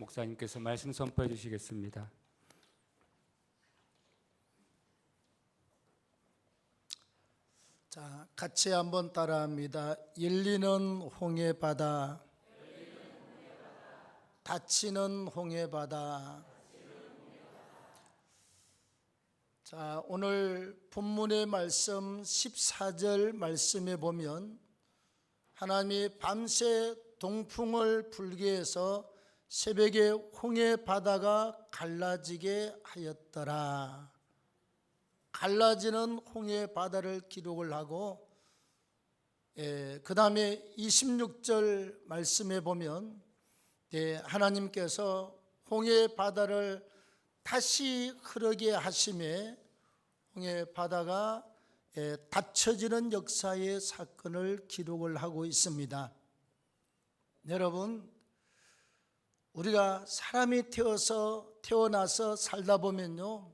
목사님께서 말씀 선포해 주시겠습니다. 자, 같이 한번 따라합니다. 열리는 홍해바다, 닫히는 홍해바다. 자, 오늘 본문의 말씀 14절 말씀에 보면 하나님이 밤새 동풍을 불게 해서 새벽에 홍해바다가 갈라지게 하였더라. 갈라지는 홍해바다를 기록을 하고, 그 다음에 26절 말씀에 보면 하나님께서 홍해바다를 다시 흐르게 하심에 홍해바다가 닫혀지는 역사의 사건을 기록을 하고 있습니다. 여러분, 우리가 사람이 태어나서 살다 보면요,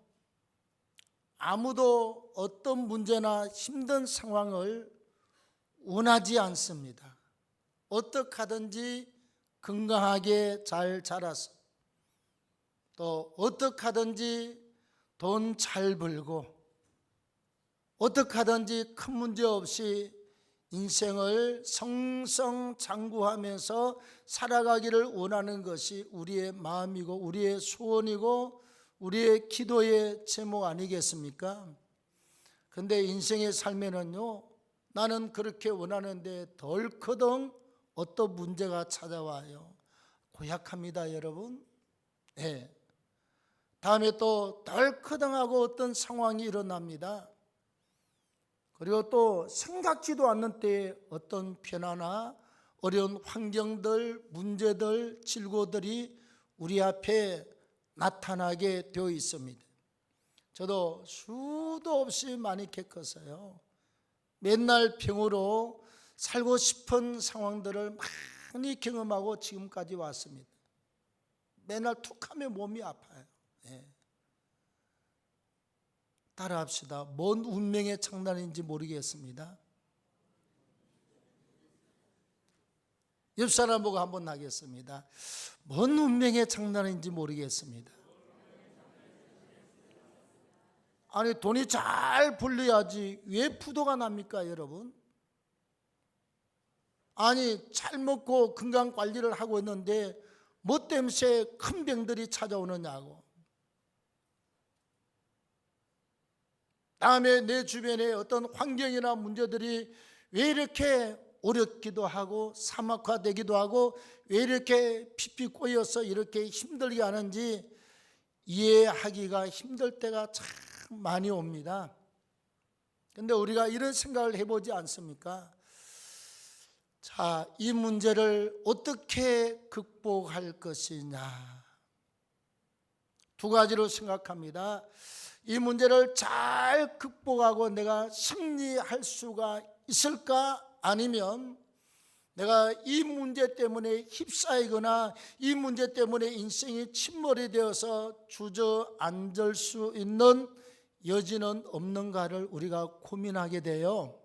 아무도 어떤 문제나 힘든 상황을 원하지 않습니다. 어떻게 하든지 건강하게 잘 자라서, 또 어떻게 하든지 돈 잘 벌고, 어떻게 하든지 큰 문제 없이 인생을 성성장구하면서 살아가기를 원하는 것이 우리의 마음이고 우리의 소원이고 우리의 기도의 제목 아니겠습니까? 근데 인생의 삶에는요, 나는 그렇게 원하는데 덜커덩 어떤 문제가 찾아와요. 고약합니다, 여러분. 다음에 또 덜커덩하고 어떤 상황이 일어납니다. 그리고 또 생각지도 않는 때에 어떤 변화나 어려운 환경들, 문제들, 질고들이 우리 앞에 나타나게 되어 있습니다. 저도 수도 없이 많이 겪었어요. 맨날 병으로 살고 싶은 상황들을 많이 경험하고 지금까지 왔습니다. 맨날 툭하면 몸이 아파요. 따라합시다. 뭔 운명의 장난인지 모르겠습니다. 옆 사람 보고 한번 하겠습니다. 뭔 운명의 장난인지 모르겠습니다. 아니, 돈이 잘 벌려야지 왜 부도가 납니까, 여러분? 아니, 잘 먹고 건강 관리를 하고 있는데 뭐 때문에 큰 병들이 찾아오느냐고. 다음에 내 주변에 어떤 환경이나 문제들이 왜 이렇게 어렵기도 하고 사막화되기도 하고 왜 이렇게 핏빛 꼬여서 이렇게 힘들게 하는지 이해하기가 힘들 때가 참 많이 옵니다. 근데 우리가 이런 생각을 해보지 않습니까? 자, 이 문제를 어떻게 극복할 것이냐, 두 가지로 생각합니다. 이 문제를 잘 극복하고 내가 승리할 수가 있을까? 아니면 내가 이 문제 때문에 휩싸이거나 이 문제 때문에 인생이 침몰이 되어서 주저앉을 수 있는 여지는 없는가를 우리가 고민하게 돼요.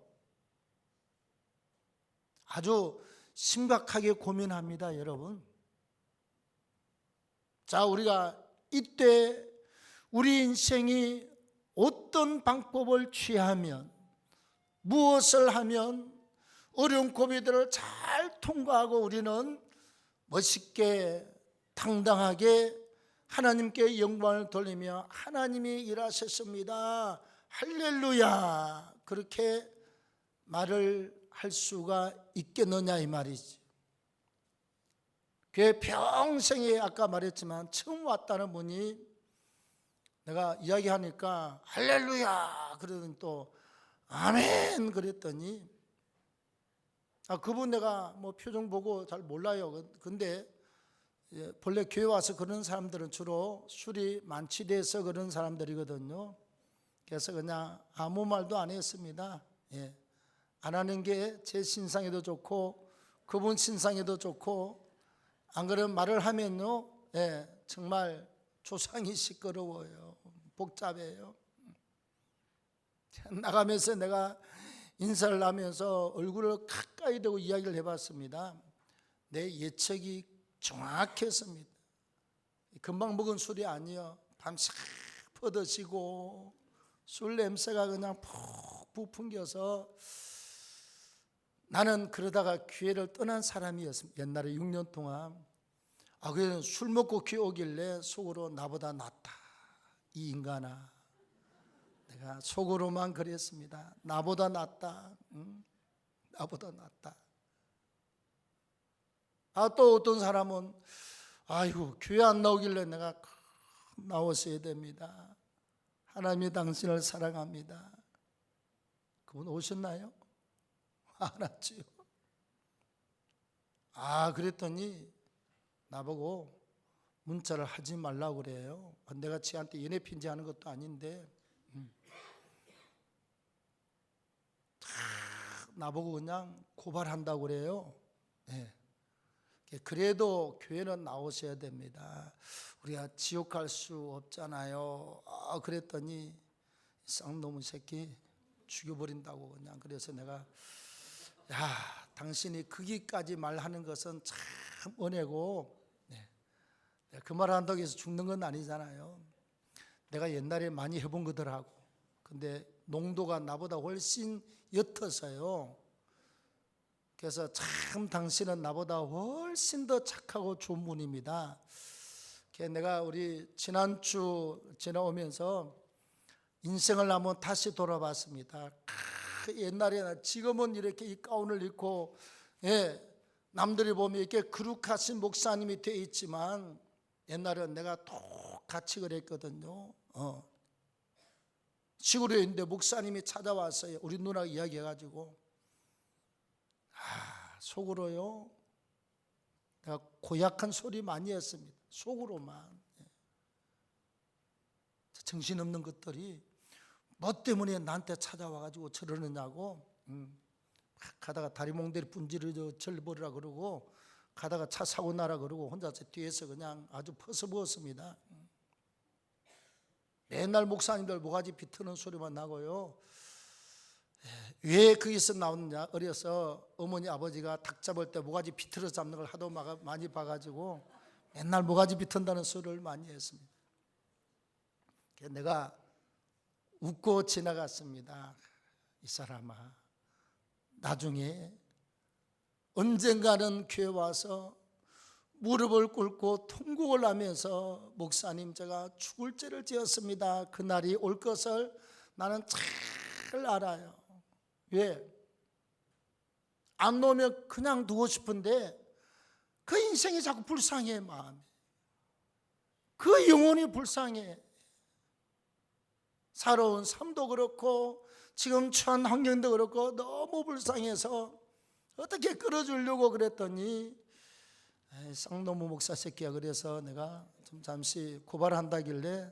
아주 심각하게 고민합니다, 여러분. 자, 우리가 이때 우리 인생이 어떤 방법을 취하면, 무엇을 하면 어려운 고비들을 잘 통과하고 우리는 멋있게 당당하게 하나님께 영광을 돌리며 하나님이 일하셨습니다, 할렐루야, 그렇게 말을 할 수가 있겠느냐 이 말이지. 그 평생에 아까 말했지만 처음 왔다는 분이 내가 이야기하니까 할렐루야 그러더니 또 아멘 그랬더니, 그분 내가 뭐 표정 보고 잘 몰라요. 근데 본래 교회 와서 그런 사람들은 주로 술이 만취돼서 그런 사람들이거든요. 그래서 그냥 아무 말도 안 했습니다. 안 하는 게 제 신상에도 좋고 그분 신상에도 좋고, 안 그러면 말을 하면요, 정말 조상이 시끄러워요. 복잡해요. 나가면서 내가 인사를 하면서 얼굴을 가까이 대고 이야기를 해봤습니다. 내 예측이 정확했습니다. 금방 먹은 술이 아니요. 밤새 퍼드시고 술 냄새가 그냥 푹 부풍겨서 나는 그러다가 교회를 떠난 사람이었습니다. 옛날에 6년 동안. 그래서 술 먹고 교회 오길래 속으로 나보다 낫다. 이 인간아. 내가 속으로만 그랬습니다. 나보다 낫다. 나보다 낫다. 또 어떤 사람은 아이고 교회 안 나오길래 내가 나왔어야 됩니다. 하나님이 당신을 사랑합니다. 그분 오셨나요? 안 왔지요. 그랬더니 나보고 문자를 하지 말라고 그래요. 내가 지한테 연애 편지하는 것도 아닌데 나보고 그냥 고발한다고 그래요. 네. 그래도 교회는 나오셔야 됩니다. 우리가 지옥 갈 수 없잖아요. 그랬더니 쌍놈의 새끼 죽여버린다고 그냥. 그래서 내가 당신이 거기까지 말하는 것은 참 은혜고, 그 말 한다고 해서 죽는 건 아니잖아요. 내가 옛날에 많이 해본 거더라고. 근데 농도가 나보다 훨씬 옅어서요. 그래서 참 당신은 나보다 훨씬 더 착하고 좋은 분입니다. 내가 우리 지난주 지나오면서 인생을 한번 다시 돌아봤습니다. 옛날에는 지금은 이렇게 이 가운을 입고 남들이 보면 이렇게 거룩하신 목사님이 되어 있지만 옛날에는 내가 똑같이 그랬거든요. 시골에 있는데 목사님이 찾아왔어요. 우리 누나가 이야기해가지고 속으로요 내가 고약한 소리 많이 했습니다. 속으로만. 정신없는 것들이 뭐 때문에 나한테 찾아와가지고 저러느냐고. 가다가 다리 몽대리 분지를 절버리라 그러고 가다가 차 사고 나라 그러고 혼자서 뒤에서 그냥 아주 퍼서부었습니다. 맨날 목사님들 모가지 비트는 소리만 나고요. 왜 거기서 나오느냐. 어려서 어머니 아버지가 닭 잡을 때 모가지 비틀어 잡는 걸 하도 많이 봐가지고 맨날 모가지 비튼다는 소리를 많이 했습니다. 내가 웃고 지나갔습니다. 이 사람아, 나중에 언젠가는 교회 와서 무릎을 꿇고 통곡을 하면서 목사님 제가 죽을 죄를 지었습니다. 그날이 올 것을 나는 잘 알아요. 왜? 안 놓으면 그냥 두고 싶은데 그 인생이 자꾸 불쌍해. 마음이 그 영혼이 불쌍해. 살아온 삶도 그렇고 지금 처한 환경도 그렇고 너무 불쌍해서 어떻게 끌어주려고 그랬더니 쌍놈의 목사 새끼야. 그래서 내가 좀 잠시 고발한다길래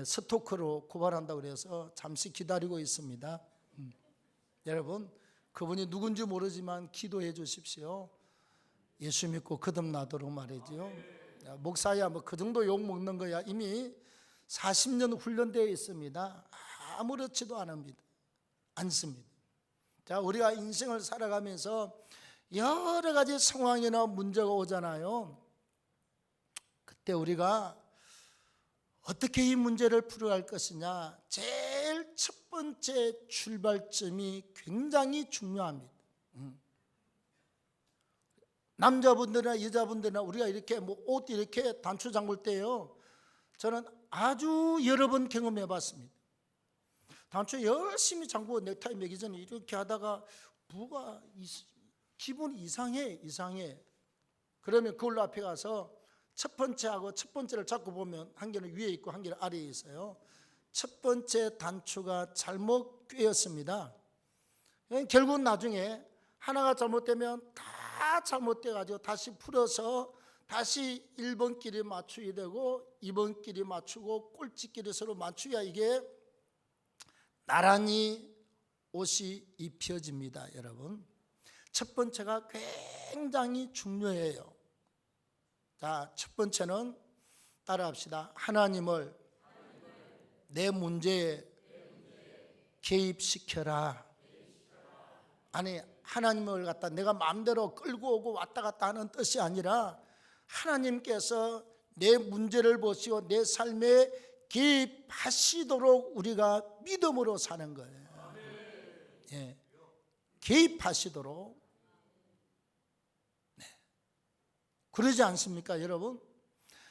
스토커로 고발한다고 그래서 잠시 기다리고 있습니다. 여러분 그분이 누군지 모르지만 기도해 주십시오. 예수 믿고 거듭나도록 말이지요. 목사야 뭐 그 정도 욕 먹는 거야. 이미 40년 훈련되어 있습니다. 아무렇지도 않습니다. 자, 우리가 인생을 살아가면서 여러 가지 상황이나 문제가 오잖아요. 그때 우리가 어떻게 이 문제를 풀어갈 것이냐. 제일 첫 번째 출발점이 굉장히 중요합니다. 남자분들이나 여자분들이나 우리가 이렇게 뭐 옷 이렇게 단추 잠글 때요. 저는 아주 여러 번 경험해 봤습니다. 단추 열심히 잠그고 넥타이 매기 전에 이렇게 하다가 뭐가 기분이 이상해. 그러면 그걸로 앞에 가서 첫 번째하고 첫 번째를 잡고 보면 한 개는 위에 있고 한 개는 아래에 있어요. 첫 번째 단추가 잘못 꿰었습니다. 결국은 나중에 하나가 잘못되면 다 잘못돼가지고 다시 풀어서 다시 1번 끼리 맞추게 되고 2번 끼리 맞추고 꼴찌끼리 서로 맞추야 이게 나란히 옷이 입혀집니다. 여러분 첫 번째가 굉장히 중요해요. 자, 첫 번째는 따라합시다. 하나님을 내 문제에 개입시켜라. 아니 하나님을 갖다 내가 마음대로 끌고 오고 왔다 갔다 하는 뜻이 아니라 하나님께서 내 문제를 보시고 내 삶에 개입하시도록 우리가 믿음으로 사는 거예요. 예, 개입하시도록. 네. 그러지 않습니까, 여러분?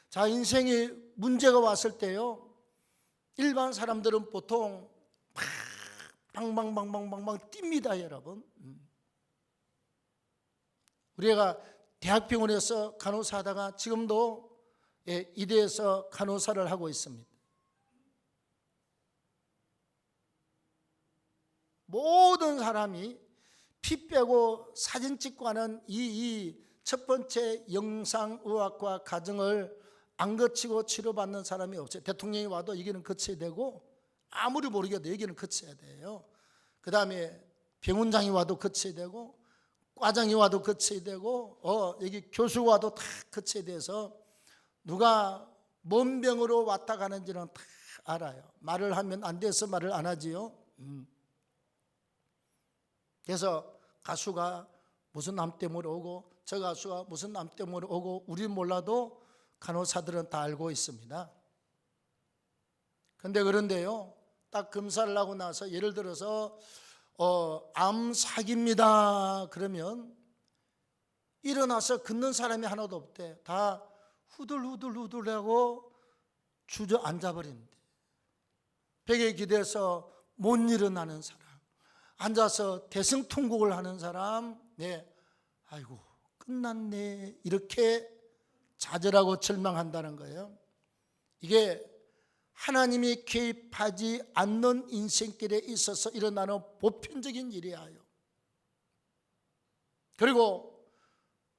자, 인생에 문제가 왔을 때요, 일반 사람들은 보통 막 방방방방방방 뜁니다, 여러분. 우리가 대학병원에서 간호사 하다가 지금도 이대에서 간호사를 하고 있습니다. 모든 사람이 피 빼고 사진 찍고 하는 이 첫 번째 영상의학과 과정을 안 거치고 치료받는 사람이 없어요. 대통령이 와도 여기는 거쳐야 되고, 아무리 모르게도 여기는 거쳐야 돼요. 그 다음에 병원장이 와도 거쳐야 되고, 과장이 와도 거쳐야 되고, 여기 교수가 와도 다 거쳐야 돼서 누가 뭔 병으로 왔다 가는지는 다 알아요. 말을 하면 안 돼서 말을 안 하지요. 그래서 가수가 무슨 암 때문에 오고, 저 가수가 무슨 암 때문에 오고, 우리는 몰라도 간호사들은 다 알고 있습니다. 그런데요, 딱 검사를 하고 나서 예를 들어서 암 사기입니다 그러면 일어나서 걷는 사람이 하나도 없대. 다 후들후들하고 주저앉아버린대. 벽에 기대서 못 일어나는 사람, 앉아서 대성통곡을 하는 사람, 네, 아이고 끝났네, 이렇게 좌절하고 절망한다는 거예요. 이게 하나님이 개입하지 않는 인생길에 있어서 일어나는 보편적인 일이에요. 그리고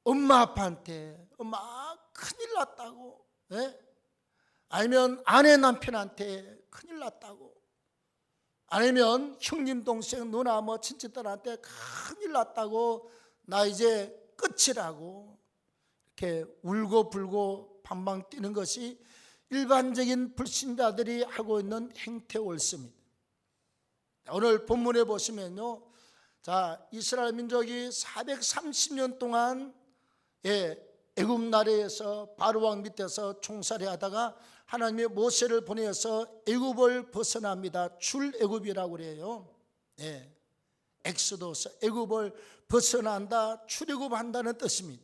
엄마 아빠한테 엄마 큰일 났다고, 네? 아니면 아내 남편한테 큰일 났다고, 아니면 형님 동생 누나 뭐 친척들한테 큰일 났다고, 나 이제 끝이라고 이렇게 울고 불고 방방 뛰는 것이 일반적인 불신자들이 하고 있는 행태가 옳습니다. 오늘 본문에 보시면요, 자, 이스라엘 민족이 430년 동안 애굽 나라에서 바로 왕 밑에서 총살이 하다가 하나님의 모세를 보내서 애굽을 벗어납니다. 출애굽이라고 그래요. 엑소더스, 애굽을 벗어난다, 출애굽한다는 뜻입니다.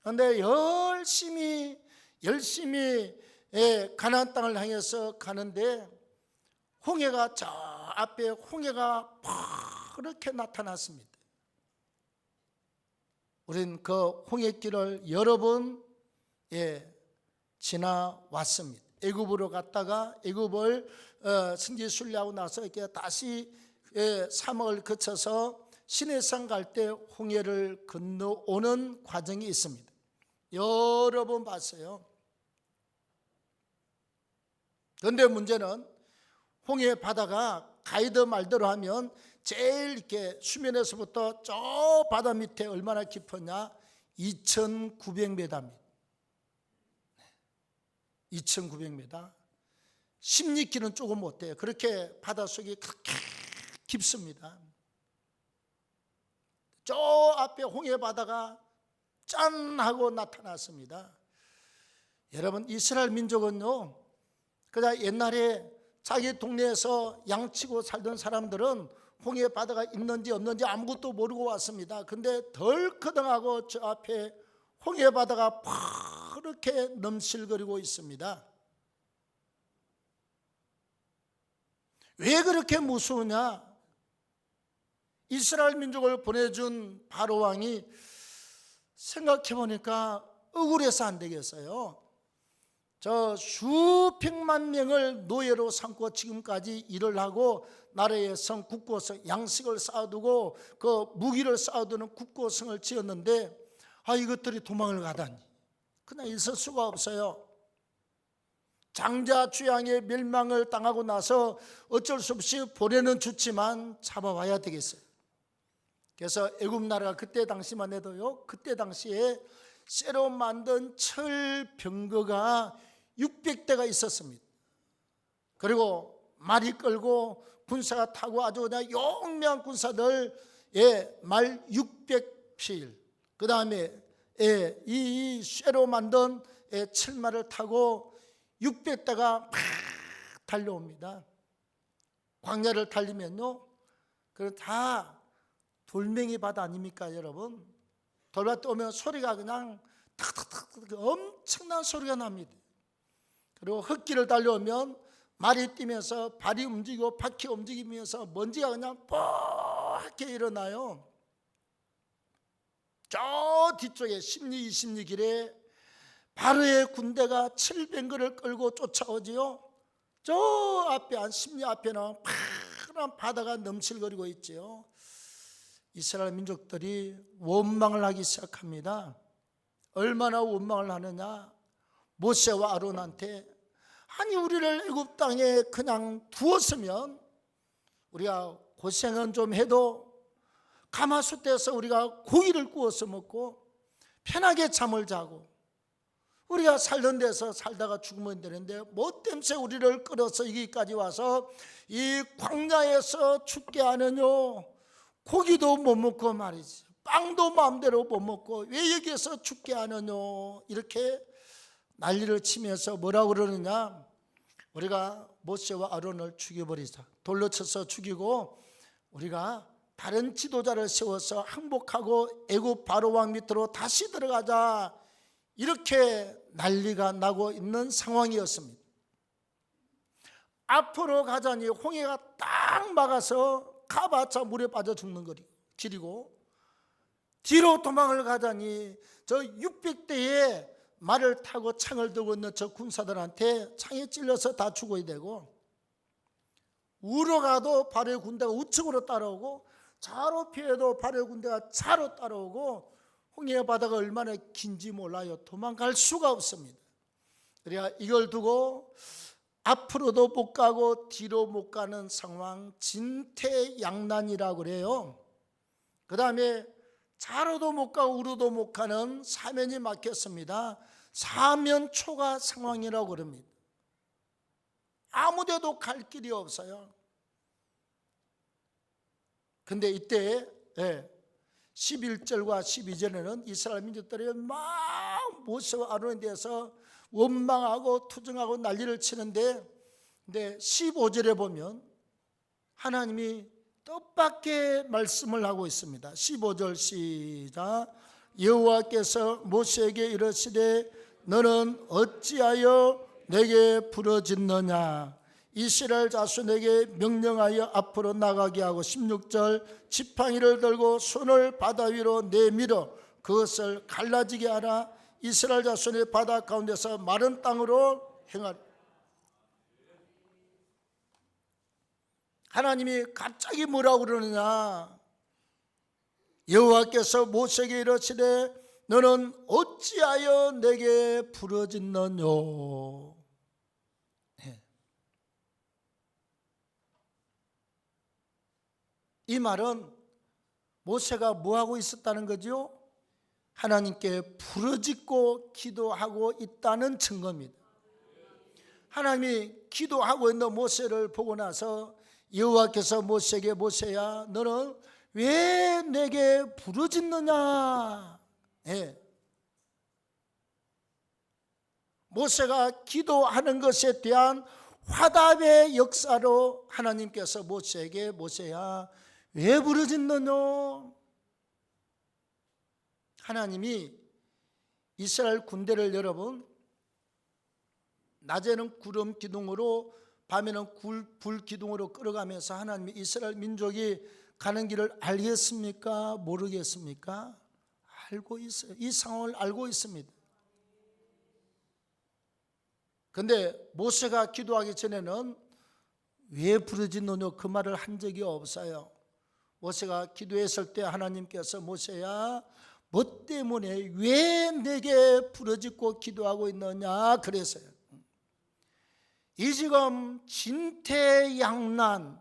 그런데 열심히 가나안 땅을 향해서 가는데 홍해가 저 앞에 홍해가 그렇게 나타났습니다. 우린 그 홍해길을 여러 번 지나왔습니다. 애굽으로 갔다가 애굽을 승지 순례하고 나서 이렇게 다시 사막을 거쳐서 시내산 갈 때 홍해를 건너오는 과정이 있습니다. 여러 번 봤어요. 그런데 문제는 홍해 바다가 가이드 말대로 하면 제일 이렇게 수면에서부터 저 바다 밑에 얼마나 깊었냐? 2,900m입니다. 2,900m. 16km는 조금 못 돼요. 그렇게 바닷속이 그렇게 깊습니다. 저 앞에 홍해 바다가 짠 하고 나타났습니다. 여러분, 이스라엘 민족은요, 그냥 옛날에 자기 동네에서 양치고 살던 사람들은 홍해 바다가 있는지 없는지 아무것도 모르고 왔습니다. 근데 덜커덩하고 저 앞에 홍해 바다가 파랗게 넘실거리고 있습니다. 왜 그렇게 무서우냐? 이스라엘 민족을 보내준 바로 왕이 생각해 보니까 억울해서 안 되겠어요. 저 수백만 명을 노예로 삼고 지금까지 일을 하고 나라의 성 국고성, 양식을 쌓아두고 그 무기를 쌓아두는 국고성을 지었는데, 이것들이 도망을 가다니 그냥 있을 수가 없어요. 장자 주양의 멸망을 당하고 나서 어쩔 수 없이 보내는 좋지만 잡아와야 되겠어요. 그래서 애굽 나라가 그때 당시만 해도요, 그때 당시에 쇠로 만든 철 병거가 600대가 있었습니다. 그리고 말이 끌고 군사가 타고 아주 그냥 용맹한 군사들, 말 600필, 그 다음에 이 쇠로 만든 철마를 타고 600대가 막 달려옵니다. 광야를 달리면요, 그 다 돌멩이 바다 아닙니까, 여러분? 돌밭에 오면 소리가 그냥 탁탁탁 엄청난 소리가 납니다. 그리고 흙길을 달려오면 말이 뛰면서 발이 움직이고 바퀴 움직이면서 먼지가 그냥 뽀얗게 일어나요. 저 뒤쪽에 10리 20리 길에 바로의 군대가 700거를 끌고 쫓아오지요. 저 앞에 한 10리 앞에는 파란 바다가 넘실거리고 있지요. 이스라엘 민족들이 원망을 하기 시작합니다. 얼마나 원망을 하느냐? 모세와 아론한테, 아니 우리를 애굽 땅에 그냥 두었으면 우리가 고생은 좀 해도 가마솥에서 우리가 고기를 구워서 먹고 편하게 잠을 자고 우리가 살던 데서 살다가 죽으면 되는데 뭐 때문에 우리를 끌어서 여기까지 와서 이 광야에서 죽게 하느뇨? 고기도 못 먹고 말이지, 빵도 마음대로 못 먹고 왜 여기에서 죽게 하느뇨? 이렇게 난리를 치면서 뭐라고 그러느냐? 우리가 모세와 아론을 죽여버리자, 돌로 쳐서 죽이고 우리가 다른 지도자를 세워서 항복하고 애굽 바로 왕 밑으로 다시 들어가자, 이렇게 난리가 나고 있는 상황이었습니다. 앞으로 가자니 홍해가 딱 막아서 가봤자 물에 빠져 죽는 길이고, 뒤로 도망을 가자니 저 600대의 말을 타고 창을 들고 있는 저 군사들한테 창에 찔려서 다 죽어야 되고, 우로 가도 바로의 군대가 우측으로 따라오고 좌로 피해도 바로의 군대가 좌로 따라오고, 홍해 바다가 얼마나 긴지 몰라요. 도망갈 수가 없습니다. 그래야 이걸 두고 앞으로도 못 가고 뒤로 못 가는 상황, 진퇴양난이라고 그래요. 그 다음에 좌로도 못 가고 우로도 못 가는 사면이 막혔습니다. 사면초가 상황이라고 그럽니다. 아무데도 갈 길이 없어요. 근데 이때 11절과 12절에는 이스라엘 민족들이 막 모세와 아론에 대해서 원망하고 투정하고 난리를 치는데, 근데 15절에 보면 하나님이 뜻밖의 말씀을 하고 있습니다. 15절 시작. 여호와께서 모세에게 이르시되 너는 어찌하여 내게 부르짖느냐? 이스라엘 자손에게 명령하여 앞으로 나가게 하고, 16절 지팡이를 들고 손을 바다 위로 내밀어 그것을 갈라지게 하라. 이스라엘 자손의 바다 가운데서 마른 땅으로 행하라. 하나님이 갑자기 뭐라고 그러느냐? 여호와께서 모세에게 이르시되 너는 어찌하여 내게 부르짖느뇨? 이 말은 모세가 뭐하고 있었다는 거죠? 하나님께 부르짖고 기도하고 있다는 증거입니다. 하나님이 기도하고 있는 모세를 보고 나서 여호와께서 모세에게 모세야 너는 왜 내게 부르짖느냐? 모세가 기도하는 것에 대한 화답의 역사로 하나님께서 모세에게 모세야 왜 부르짖느냐? 하나님이 이스라엘 군대를 여러분 낮에는 구름 기둥으로 밤에는 불 기둥으로 끌어가면서 하나님이 이스라엘 민족이 가는 길을 알겠습니까? 모르겠습니까? 알고 있어요. 이 상황을 알고 있습니다. 근데 모세가 기도하기 전에는 왜 부르짖느냐 그 말을 한 적이 없어요. 모세가 기도했을 때 하나님께서 모세야 뭐 때문에 왜 내게 부르짖고 기도하고 있느냐 그랬어요. 이 지금 진퇴양난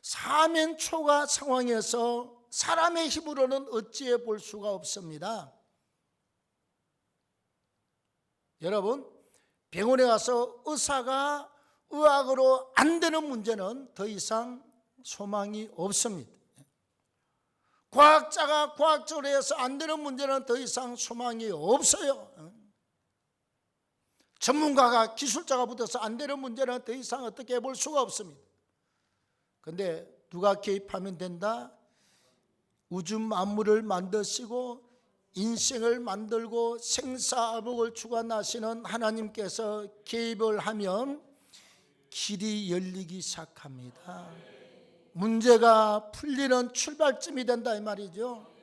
사면초가 상황에서 사람의 힘으로는 어찌해 볼 수가 없습니다. 여러분 병원에 가서 의사가 의학으로 안 되는 문제는 더 이상 소망이 없습니다. 과학자가 과학적으로 해서 안 되는 문제는 더 이상 소망이 없어요. 전문가가 기술자가 붙어서 안 되는 문제는 더 이상 어떻게 해볼 수가 없습니다. 그런데 누가 개입하면 된다? 우주 만물을 만드시고 인생을 만들고 생사화복을 주관하시는 하나님께서 개입을 하면 길이 열리기 시작합니다. 문제가 풀리는 출발점이 된다 이 말이죠.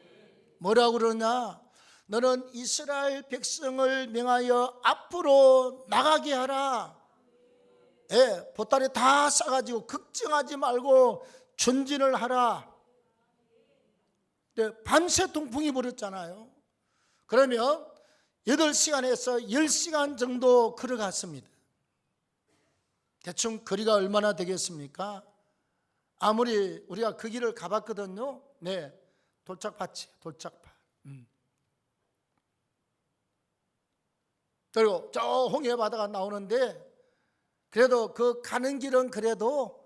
뭐라고 그러냐? 너는 이스라엘 백성을 명하여 앞으로 나가게 하라. 보따리 다 싸가지고 걱정하지 말고 전진을 하라. 밤새 동풍이 불었잖아요. 그러면 8시간에서 10시간 정도 걸어갔습니다. 대충 거리가 얼마나 되겠습니까? 아무리 우리가 그 길을 가봤거든요. 네, 돌짝밭이 돌짝밭. 그리고 저 홍해 바다가 나오는데 그래도 그 가는 길은 그래도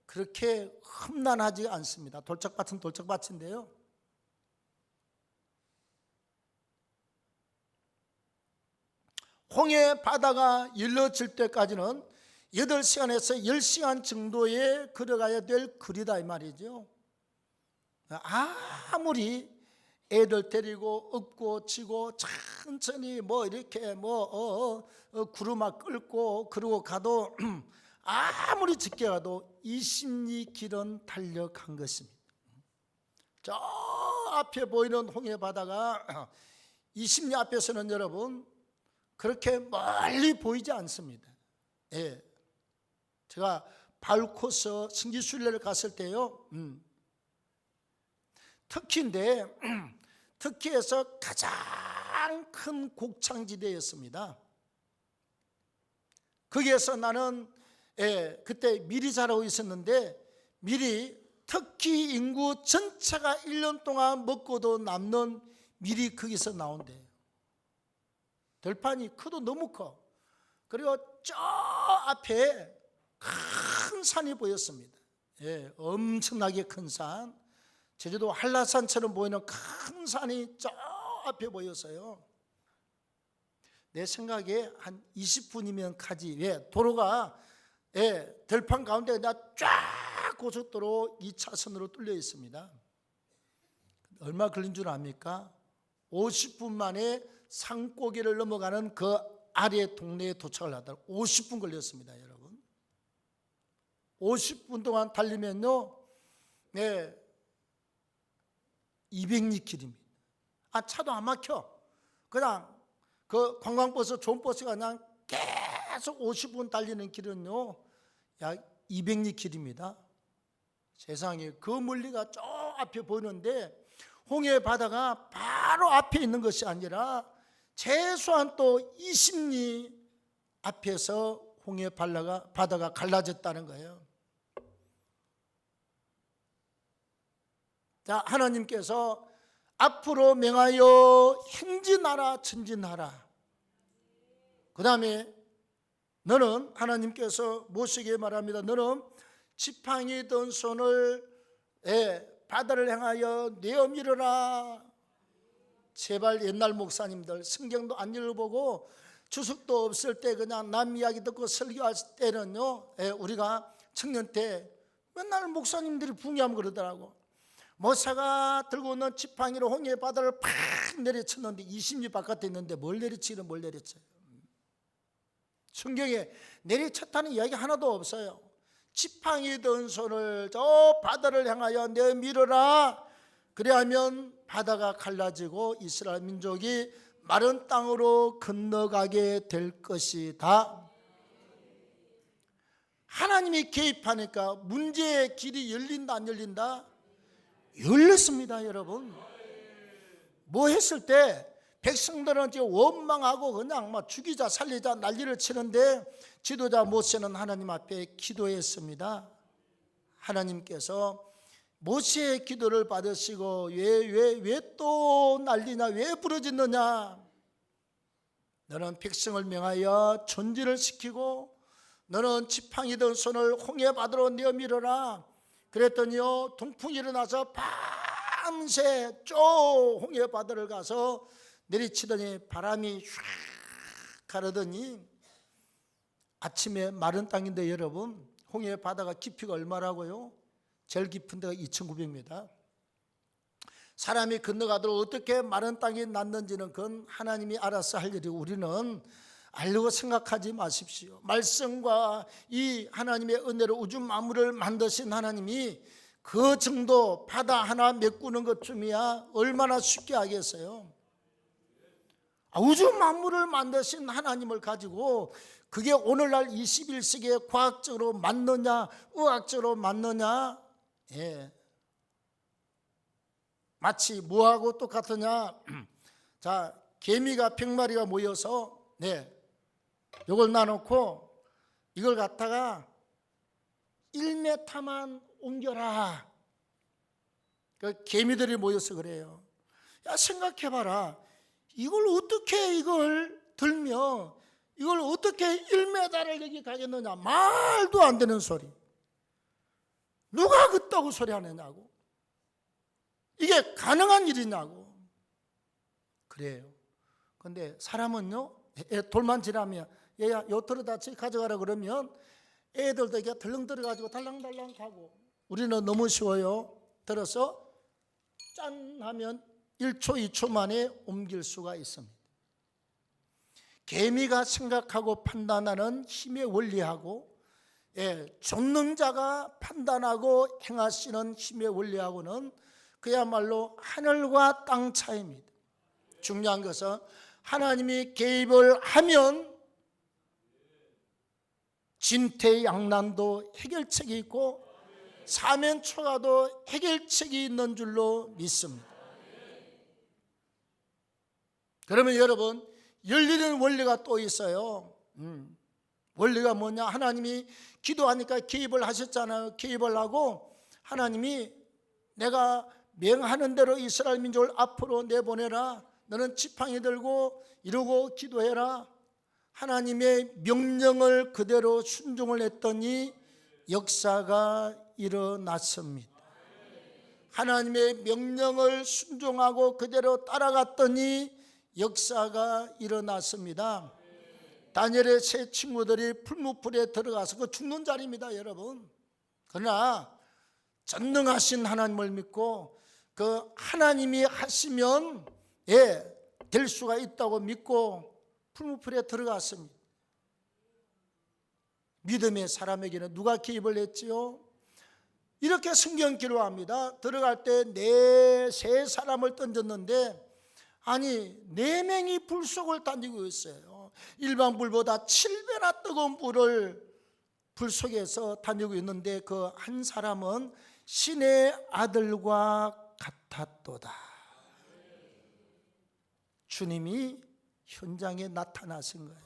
그렇게 험난하지 않습니다. 돌짝밭은 돌짝밭인데요. 홍해 바다가 일러질 때까지는 8시간에서 10시간 정도에 걸어가야 될 거리다 이 말이죠. 아무리 애들 데리고 업고 치고 천천히 이렇게 구루마 끌고 그러고 가도 아무리 짙게 가도 20리 길은 달려간 것입니다. 저 앞에 보이는 홍해 바다가 20리 앞에서는 여러분 그렇게 멀리 보이지 않습니다. 제가 바울코스 승지순례를 갔을 때요, 터키에서 가장 큰 곡창지대였습니다. 거기에서 나는 그때 밀이 자라고 있었는데 밀이 터키 인구 전체가 1년 동안 먹고도 남는 밀이 거기서 나온대요. 들판이 커도 너무 커. 그리고 저 앞에 큰 산이 보였습니다. 엄청나게 큰 산. 제주도 한라산처럼 보이는 큰 산이 저 앞에 보였어요. 내 생각에 한 20분이면 가지. 도로가 들판 가운데 쫙 고속도로 2차선으로 뚫려 있습니다. 얼마 걸린 줄 압니까? 50분 만에 산고개를 넘어가는 그 아래 동네에 도착을 하다 50분 걸렸습니다, 여러분. 50분 동안 달리면요, 200리 길입니다. 차도 안 막혀. 그냥 그 관광버스, 좋은 버스가 그냥 계속 50분 달리는 길은요, 약 200리 길입니다. 세상에, 그 멀리가 저 앞에 보이는데 홍해 바다가 바로 앞에 있는 것이 아니라 최소한 또 20리 앞에서 홍해 바다가 갈라졌다는 거예요. 자, 하나님께서 앞으로 명하여 행진하라 전진하라. 그 다음에 너는, 하나님께서 모세에게 말합니다. 너는 지팡이 든 손을 바다를 향하여 내어 밀어라. 제발 옛날 목사님들 성경도 안 읽어보고 주석도 없을 때 그냥 남 이야기 듣고 설교할 때는요, 우리가 청년 때 맨날 목사님들이 붕괴하면 그러더라고. 모세가 들고 있는 지팡이로 홍해 바다를 팍 내려쳤는데 20리 바깥에 있는데 뭘 내려치기는 뭘 내려쳐요. 성경에 내려쳤다는 이야기 하나도 없어요. 지팡이 든 손을 저 바다를 향하여 내밀어라. 그래야면 바다가 갈라지고 이스라엘 민족이 마른 땅으로 건너가게 될 것이다. 하나님이 개입하니까 문제의 길이 열린다 안 열린다? 열렸습니다, 여러분. 뭐 했을 때 백성들은 지금 원망하고 그냥 막 죽이자 살리자 난리를 치는데 지도자 모세는 하나님 앞에 기도했습니다. 하나님께서 모세의 기도를 받으시고 왜 또 난리냐, 왜 부러졌느냐? 너는 백성을 명하여 전진을 시키고 너는 지팡이 든 손을 홍해 바다로 내어 밀어라. 그랬더니요, 동풍이 일어나서 팍 밤새 저 홍해 바다를 가서 내리치더니 바람이 휙 가르더니 아침에 마른 땅인데 여러분, 홍해 바다가 깊이가 얼마라고요? 제일 깊은 데가 2,900m. 사람이 건너가도록 어떻게 마른 땅이 났는지는 그건 하나님이 알아서 할 일이고 우리는 알려고 생각하지 마십시오. 말씀과 이 하나님의 은혜로 우주 만물을 만드신 하나님이 그 정도 바다 하나 메꾸는 것쯤이야 얼마나 쉽게 하겠어요? 우주 만물을 만드신 하나님을 가지고 그게 오늘날 21세기에 과학적으로 맞느냐 의학적으로 맞느냐, 예. 마치 뭐하고 똑같으냐? 자, 개미가 100마리가 모여서 이걸 놔놓고 이걸 갖다가 1m만 옮겨라. 그 개미들이 모여서 그래요. 야, 생각해봐라. 이걸 어떻게 이걸 들며 이걸 어떻게 1m를 여기 가겠느냐? 말도 안 되는 소리. 누가 그따구 소리 하느냐고. 이게 가능한 일이냐고. 그래요. 근데 사람은요, 돌만 지나면 얘야 요 들어다 가져가라 그러면 애들도 이게 덜렁 들어가지고 달랑달랑 가고, 우리는 너무 쉬워요. 들어서 짠 하면 1초 2초 만에 옮길 수가 있습니다. 개미가 생각하고 판단하는 힘의 원리하고, 쫓는 자가 판단하고 행하시는 힘의 원리하고는 그야말로 하늘과 땅 차이입니다. 중요한 것은 하나님이 개입을 하면 진퇴양난도 해결책이 있고 사면초가도 해결책이 있는 줄로 믿습니다. 그러면 여러분, 열리는 원리가 또 있어요. 원리가 뭐냐? 하나님이 기도하니까 개입을 하셨잖아요. 개입을 하고 하나님이 내가 명하는 대로 이스라엘 민족을 앞으로 내보내라. 너는 지팡이 들고 이러고 기도해라. 하나님의 명령을 그대로 순종을 했더니 역사가 일어났습니다. 하나님의 명령을 순종하고 그대로 따라갔더니 역사가 일어났습니다. 다니엘의 세 친구들이 풀무불에 들어가서 그 죽는 자리입니다, 여러분. 그러나 전능하신 하나님을 믿고 그 하나님이 하시면 될 수가 있다고 믿고 풀무불에 들어갔습니다. 믿음의 사람에게는 누가 개입을 했지요? 이렇게 성경 기록합니다. 들어갈 때 세 사람을 던졌는데 아니 4명이 불 속을 다니고 있어요. 일반 불보다 7배나 뜨거운 불을 불 속에서 다니고 있는데 그 한 사람은 신의 아들과 같았도다. 주님이 현장에 나타나신 거예요.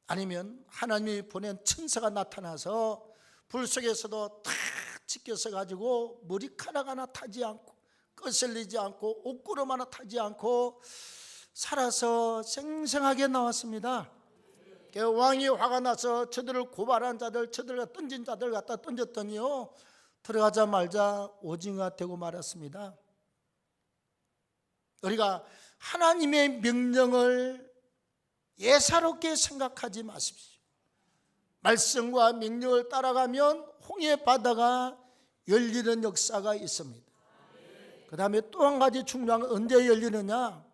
아니면 하나님이 보낸 천사가 나타나서 불 속에서도 탁 지켜서 가지고 머리카락 하나 타지 않고 거슬리지 않고 옷구름 하나 타지 않고 살아서 생생하게 나왔습니다. 왕이 화가 나서 저들을 고발한 자들, 저들을 던진 자들 갖다 던졌더니요, 들어가자마자 오징어가 되고 말았습니다. 우리가 하나님의 명령을 예사롭게 생각하지 마십시오. 말씀과 명령을 따라가면 홍해 바다가 열리는 역사가 있습니다. 그 다음에 또 한 가지 중요한 건 언제 열리느냐?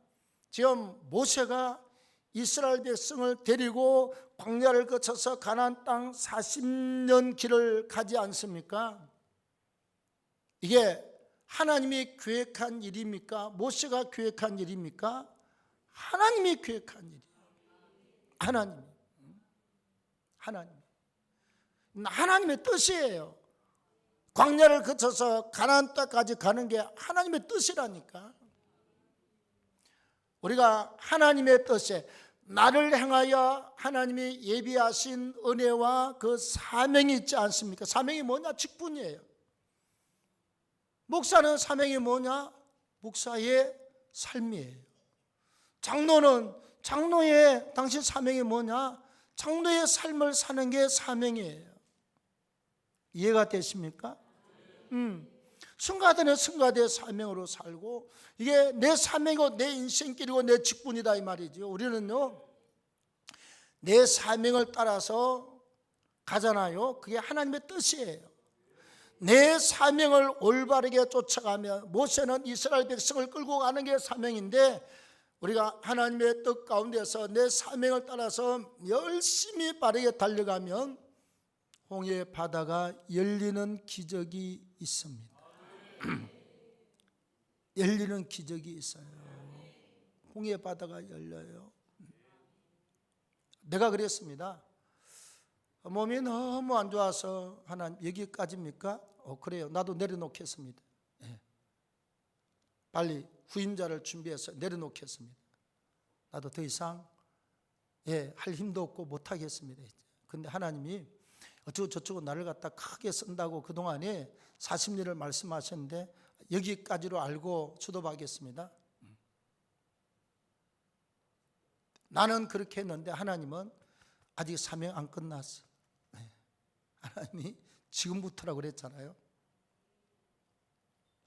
지금 모세가 이스라엘 백성을 데리고 광야를 거쳐서 가나안 땅 40년 길을 가지 않습니까? 이게 하나님이 계획한 일입니까? 모세가 계획한 일입니까? 하나님이 계획한 일이에요. 하나님의 뜻이에요. 광야를 거쳐서 가나안 땅까지 가는 게 하나님의 뜻이라니까. 우리가 하나님의 뜻에 나를 향하여 하나님이 예비하신 은혜와 그 사명이 있지 않습니까? 사명이 뭐냐? 직분이에요. 목사는 사명이 뭐냐? 목사의 삶이에요. 장로는 장로의 당신 사명이 뭐냐? 장로의 삶을 사는 게 사명이에요. 이해가 되십니까? 성가대는 성가대의 사명으로 살고, 이게 내 사명이고 내 인생길이고 내 직분이다 이 말이죠. 우리는요, 내 사명을 따라서 가잖아요. 그게 하나님의 뜻이에요. 내 사명을 올바르게 쫓아가며, 모세는 이스라엘 백성을 끌고 가는 게 사명인데, 우리가 하나님의 뜻 가운데서 내 사명을 따라서 열심히 빠르게 달려가면 홍해 바다가 열리는 기적이 있습니다. 열리는 기적이 있어요. 홍해 바다가 열려요. 내가 그랬습니다. 몸이 너무 안 좋아서 하나님 여기까지입니까? 그래요. 나도 내려놓겠습니다. 빨리 후임자를 준비해서 내려놓겠습니다. 나도 더 이상 할 힘도 없고 못하겠습니다. 근데 하나님이 어쩌고 저쩌고 나를 갖다 크게 쓴다고 그동안에 40년을 말씀하셨는데 여기까지로 알고 수도하겠습니다. 나는 그렇게 했는데 하나님은 아직 사명 안 끝났어. 하나님이 지금부터라고 그랬잖아요.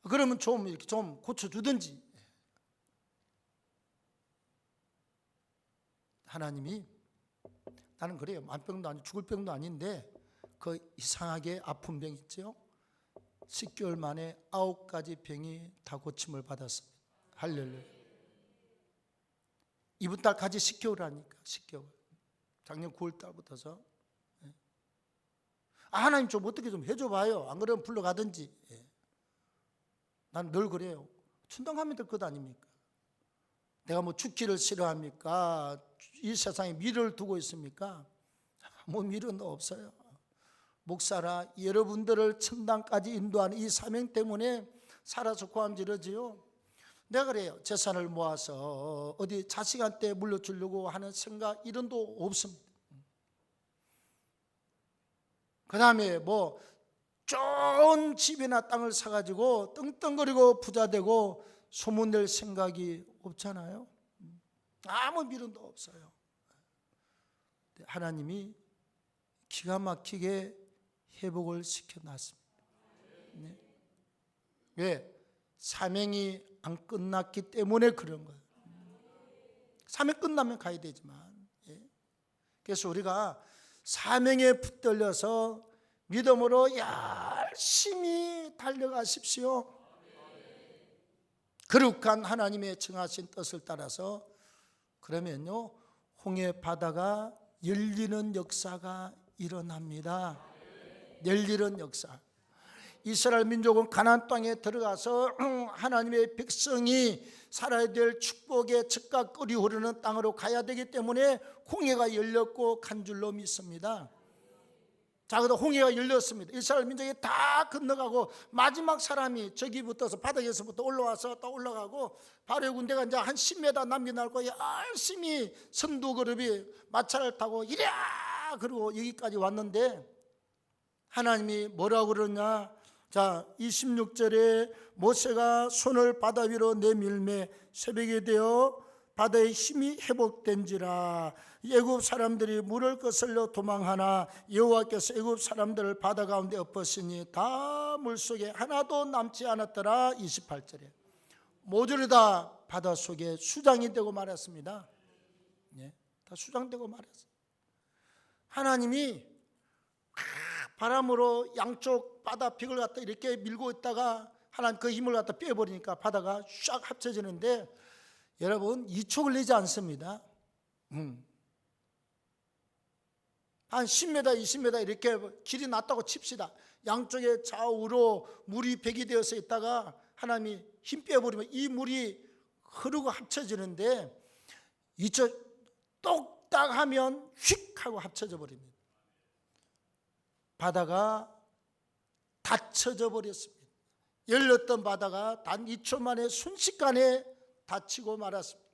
그러면 좀 이렇게 좀 고쳐주든지. 하나님이, 나는 그래요. 만병도 아니고 죽을 병도 아닌데 그 이상하게 아픈 병 있죠. 10개월 만에 9가지 병이 다 고침을 받았습니다. 할렐루야. 이번 달까지 10개월 하니까 10개월. 작년 9월 달부터서. 하나님 좀 어떻게 좀 해줘 봐요. 안 그러면 불러가든지. 난 늘 그래요. 충동하면 될 것 아닙니까? 내가 뭐 죽기를 싫어합니까? 이 세상에 미래를 두고 있습니까? 아무 미래는 없어요. 목사라 여러분들을 천당까지 인도하는 이 사명 때문에 살아서 고함 지르지요. 내가 그래요. 재산을 모아서 어디 자식한테 물려주려고 하는 생각 이런도 없습니다. 그 다음에 뭐 좋은 집이나 땅을 사가지고 떵떵거리고 부자되고 소문낼 생각이 없잖아요. 아무 미련도 없어요. 하나님이 기가 막히게 회복을 시켜놨습니다. 네. 왜? 사명이 안 끝났기 때문에 그런 거예요. 사명 끝나면 가야 되지만. 그래서 우리가 사명에 붙들려서 믿음으로 열심히 달려가십시오. 거룩한 하나님의 정하신 뜻을 따라서. 그러면요, 홍해 바다가 열리는 역사가 일어납니다. 열리는 역사. 이스라엘 민족은 가나안 땅에 들어가서 하나님의 백성이 살아야 될 축복의 젖과 꿀이 흐르는 땅으로 가야 되기 때문에 홍해가 열렸고 간 줄로 믿습니다. 자, 그래도 홍해가 열렸습니다. 이스라엘 민족이 다 건너가고 마지막 사람이 저기부터서 바닥에서부터 올라와서 또 올라가고 바로의 군대가 이제 한 10m 남겨놓고 열심히 선두 그룹이 마차를 타고 이랴 그러고 여기까지 왔는데 하나님이 뭐라고 그러냐? 자, 26절에 모세가 손을 바다 위로 내밀매 새벽이 되어 바다의 힘이 회복된지라. 애굽 사람들이 물을 거슬러 도망하나 여호와께서 애굽 사람들을 바다 가운데 엎으시니 다 물속에 하나도 남지 않았더라. 28절에 모조리 다 바다 속에 수장이 되고 말았습니다. 다 수장되고 말았어요. 하나님이 바람으로 양쪽 바다 벽을 갖다 이렇게 밀고 있다가 하나님 그 힘을 갖다 빼버리니까 바다가 샥 합쳐지는데 여러분 2초 걸리지 않습니다. 한 10m, 20m 이렇게 길이 났다고 칩시다. 양쪽에 좌우로 물이 배기 되어서 있다가 하나님이 힘 빼버리면 이 물이 흐르고 합쳐지는데 2초 똑딱 하면 휙 하고 합쳐져 버립니다. 바다가 닫혀져 버렸습니다. 열렸던 바다가 단 2초 만에 순식간에 닫히고 말았습니다.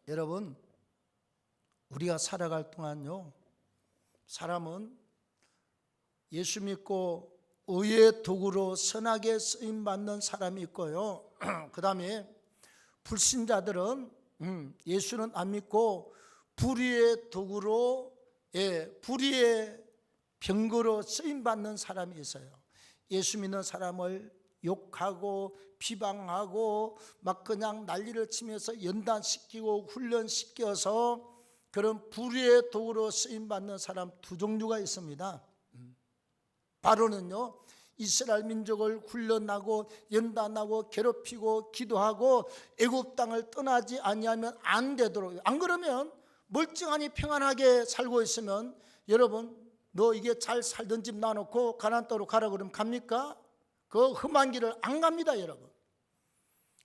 여러분, 우리가 살아갈 동안요, 사람은 예수 믿고 의의 도구로 선하게 쓰임받는 사람이 있고요, 그 다음에 불신자들은 예수는 안 믿고 불의의 도구로, 불의의 병거로 쓰임받는 사람이 있어요. 예수 믿는 사람을 욕하고 비방하고 막 그냥 난리를 치면서 연단시키고 훈련시켜서 그런 불의의 도구로 쓰임받는 사람 두 종류가 있습니다. 바로는요, 이스라엘 민족을 훈련하고 연단하고 괴롭히고 기도하고 애굽 땅을 떠나지 아니하면 안 되도록, 안 그러면 멀쩡하니 평안하게 살고 있으면, 여러분 너 이게 잘 살던 집 놔놓고 가나안 땅으로 가라 그러면 갑니까? 그 험한 길을 안 갑니다, 여러분.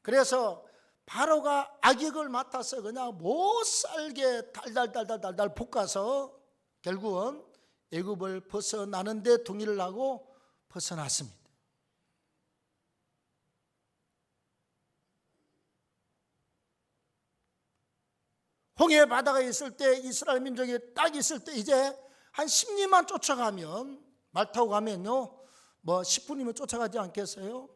그래서 바로가 악역을 맡아서 그냥 못 살게 달달달달달 볶아서 결국은 애굽을 벗어나는데 동의를 하고 벗어났습니다. 홍해 바다가 있을 때, 이스라엘 민족이 딱 있을 때 이제 한 10리만 쫓아가면, 말 타고 가면요 뭐 10분이면 쫓아가지 않겠어요?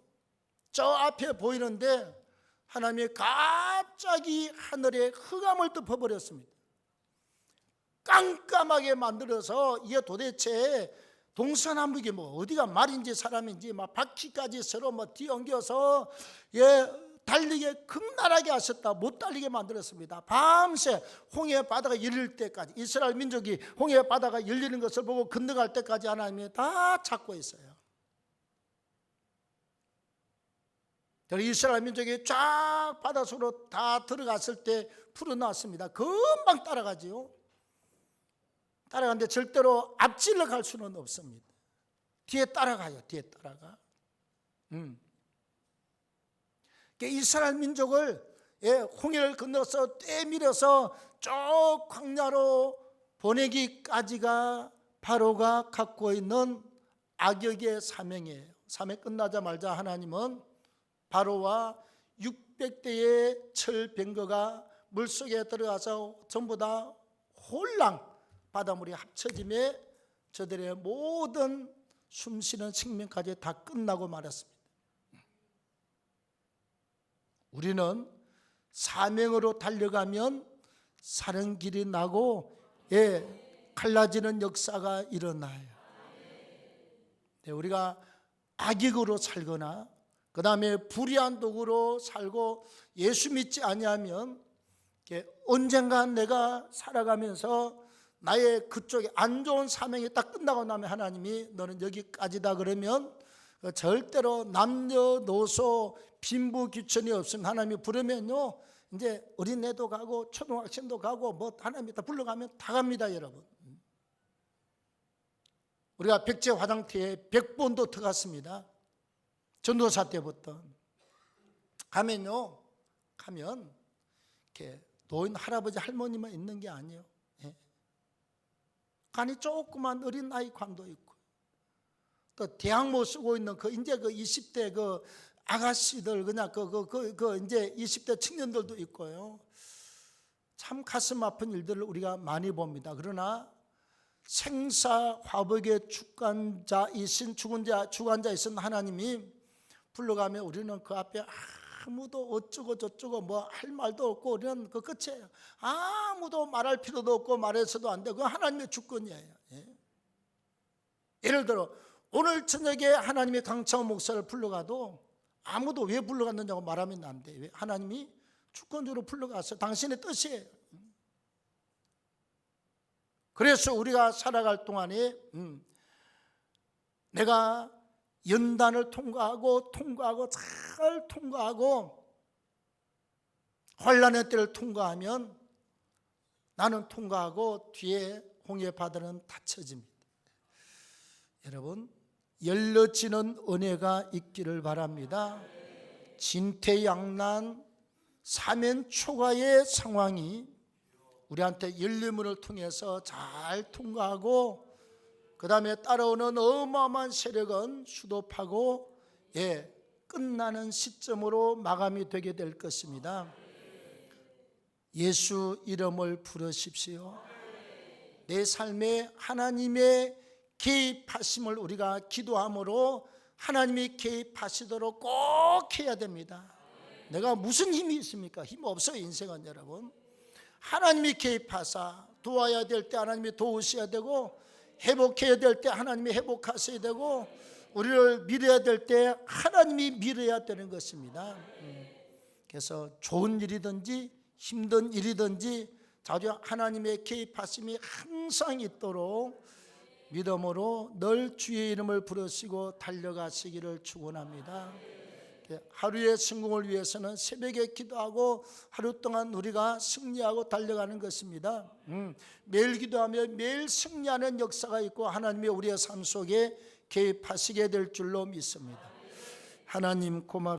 저 앞에 보이는데 하나님이 갑자기 하늘에 흑암을 덮어버렸습니다. 깜깜하게 만들어서 이게 도대체 동서남북이 뭐 어디가 말인지 사람인지 막 바퀴까지 서로 뭐 뒤엉겨서 달리게 급나라하게 하셨다. 못 달리게 만들었습니다. 밤새 홍해 바다가 열릴 때까지, 이스라엘 민족이 홍해 바다가 열리는 것을 보고 건너갈 때까지 하나님이 다 찾고 있어요. 이스라엘 민족이 쫙 바닷속으로 다 들어갔을 때 풀어놨습니다. 금방 따라가지요. 따라가는데 절대로 앞질러 갈 수는 없습니다. 뒤에 따라가요. 뒤에 따라가. 이스라엘 민족을 홍해를 건너서 떼밀어서 쭉 광야로 보내기까지가 바로가 갖고 있는 악역의 사명이에요. 사명 끝나자마자 하나님은 바로와 600대의 철병거가 물속에 들어가서 전부 다 홀랑 바닷물이 합쳐짐에 저들의 모든 숨쉬는 생명까지 다 끝나고 말았습니다. 우리는 사명으로 달려가면 사는 길이 나고 갈라지는 역사가 일어나요. 우리가 악역으로 살거나 그 다음에 불의한 도구로 살고 예수 믿지 아니하면 언젠가 내가 살아가면서 나의 그쪽에 안 좋은 사명이 딱 끝나고 나면 하나님이 너는 여기까지다 그러면 절대로 남녀노소 빈부귀천이 없으면 하나님이 부르면요 이제 어린애도 가고 초등학생도 가고 뭐 하나님이 다 불러가면 다 갑니다, 여러분. 우리가 백제 화장터에 100번도 들어갔습니다. 전도사 때부터 가면 이렇게 노인 할아버지 할머니만 있는 게 아니에요. 간이 조그만 어린 아이 관도 있고, 또 대학모 쓰고 있는 이제 20대 아가씨들 그냥 이제 20대 청년들도 있고요. 참 가슴 아픈 일들을 우리가 많이 봅니다. 그러나 생사 화복의 주관자이신 주관자이신 하나님이 불러가면 우리는 그 앞에 아무도 어쩌고 저쩌고 뭐 할 말도 없고 우리는 그 끝이에요. 아무도 말할 필요도 없고 말해서도 안 되고 하나님의 주권이에요. 예를 들어 오늘 저녁에 하나님의 강창호 목사를 불러가도 아무도 왜 불러갔느냐고 말하면 안 돼요. 하나님이 주권적으로 불러갔어요. 당신의 뜻이에요. 그래서 우리가 살아갈 동안에 내가 연단을 통과하고 잘 통과하고 환난의 때를 통과하면 나는 통과하고 뒤에 홍해 바다는 닫혀집니다. 여러분 열려지는 은혜가 있기를 바랍니다. 진퇴양난 사면초가의 상황이 우리한테 열림을 통해서 잘 통과하고 그 다음에 따라오는 어마어마한 세력은 수도파고 끝나는 시점으로 마감이 되게 될 것입니다. 예수 이름을 부르십시오. 내 삶에 하나님의 개입하심을 우리가 기도함으로 하나님이 개입하시도록 꼭 해야 됩니다. 내가 무슨 힘이 있습니까? 힘 없어요, 인생은. 여러분 하나님이 개입하사 도와야 될 때 하나님이 도우셔야 되고 회복해야 될 때 하나님이 회복하셔야 되고 우리를 밀어야 될 때 하나님이 밀어야 되는 것입니다. 그래서 좋은 일이든지 힘든 일이든지 자주 하나님의 개입하심이 항상 있도록 믿음으로 늘 주의 이름을 부르시고 달려가시기를 축원합니다. 하루의 성공을 위해서는 새벽에 기도하고 하루 동안 우리가 승리하고 달려가는 것입니다. 매일 기도하며 매일 승리하는 역사가 있고 하나님이 우리의 삶 속에 개입하시게 될 줄로 믿습니다. 하나님 고맙습니다.